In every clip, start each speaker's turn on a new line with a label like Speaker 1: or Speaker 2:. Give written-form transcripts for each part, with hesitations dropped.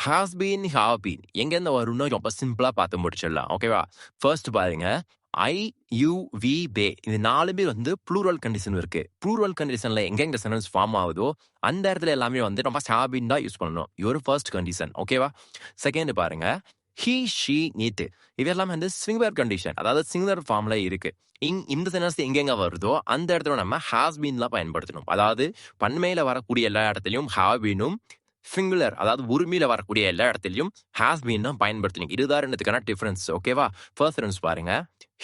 Speaker 1: Has been, have been எங்கேருந்து வரும்னு ரொம்ப சிம்பிளா பார்த்து முடிச்சிடலாம். ஓகேவா? ஃபர்ஸ்ட் பாருங்க, ஐ, யூ, வி, தே இது 4மே வந்து ப்ளூரல் கண்டிஷன் இருக்கு. ப்ளூரல் கண்டிஷன்ல எங்கெங்க சென்டென்ஸ் ஃபார்ம் ஆகுதோ அந்த இடத்துல எல்லாமே வந்து நம்ம ஹேவ் பீன் தான் யூஸ் பண்ணணும். இது ஒரு ஃபர்ஸ்ட் கண்டிஷன். ஓகேவா? செகண்ட் பாருங்க, ஹி, ஷி, இட் இது எல்லாமே வந்து சிங்குலர் கண்டிஷன், அதாவது சிங்குலர் ஃபார்ம்ல இருக்கு. இந்த சென்டென்ஸ் எங்கெங்க வருதோ அந்த இடத்துல நம்ம ஹாஸ் பீன்லாம் பயன்படுத்தணும். அதாவது பன்மையில வரக்கூடிய எல்லா இடத்துலயும் ஹாவ் பீனும், சிங்குலர் அதாவது உரிமையில வரக்கூடிய எல்லா இடத்துலயும் ஹாஸ் பீன் தான் பயன்படுத்தணும். இதுதான் ரெண்டுத்துக்கான டிஃபரன்ஸ். ஓகேவா? ஃபர்ஸ்ட் சென்டென்ஸ் பாருங்க,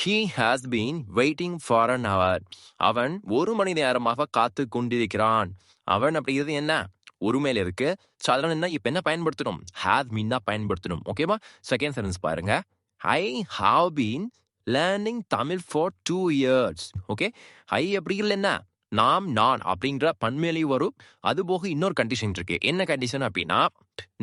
Speaker 1: he has been waiting for an hour. அவன் 1 மணி நேரமாக காத்து கொண்டிருக்கிறான். அவன் அப்படிங்கிறது என்ன? ஒருமையில இருக்கு. ஸோ அதனால என்ன இப்ப என்ன பயன்படுத்தணும்? ஹேவ் பீன் தான் பயன்படுத்தணும். ஓகேவா? செகண்ட் சென்டென்ஸ் பாருங்க, I have been learning Tamil for 2 years. Okay, I அப்படிங்கிறது என்ன? நான் அப்படிங்கிற பன்மையிலையும் வரும். அது போக இன்னொரு கண்டிஷன் இருக்கு. என்ன கண்டிஷன் அப்படின்னா,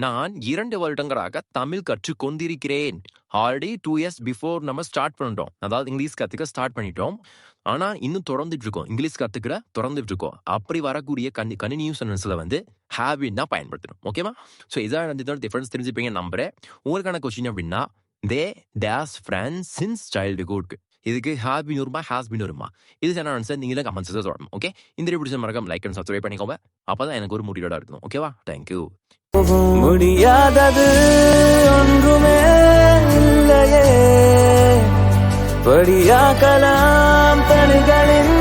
Speaker 1: நான் 2 வருடங்களாக தமிழ் கற்றுக் கொண்டிருக்கிறேன். ஆல்ரெடி 2 years பிஃபோர் நம்ம ஸ்டார்ட் பண்ணிட்டோம். அதாவது இங்கிலீஷ் கத்துக்க ஸ்டார்ட் பண்ணிட்டோம். ஆனா இன்னும் தொடர்ந்துட்டு இருக்கோம். இங்கிலீஷ் கத்துக்கிற தொடர்ந்துட்டு இருக்கோம். அப்படி வரக்கூடிய கண்டினியூ சென்டென்ஸ்ல வந்து ஹேவ் பீன் தான் பயன்படுத்தணும். ஓகேவா? ஸோ இதான் வந்து டிஃபரன்ஸ் தெரிஞ்சுப்பீங்க நம்புறேன். உங்களுக்கான கொஸ்டின் அப்படின்னா, தே டேஸ் ஃப்ரெண்ட்ஸ் சின்ஸ் சைல்டுஹுட். இதுக்கு ஹேவ் பீன் வருமா, ஹாஸ் பீன் வருமா? இது என்ன ஆன்சர் நீங்க தான் கமெண்ட்ஸ் சொல்லணும். ஓகே, இந்த வீடியோ பிடிச்ச மறக்காம லைக் அண்ட் சப்ஸ்கிரைப் பண்ணிக்கோங்க. அப்பதான் எனக்கு ஒரு முடிவோட இருக்கணும். ஓகேவா? தேங்க்யூ.
Speaker 2: முடியாதது ஒன்றுமே இல்லையே, படியாக்கலாம் தனிகளின்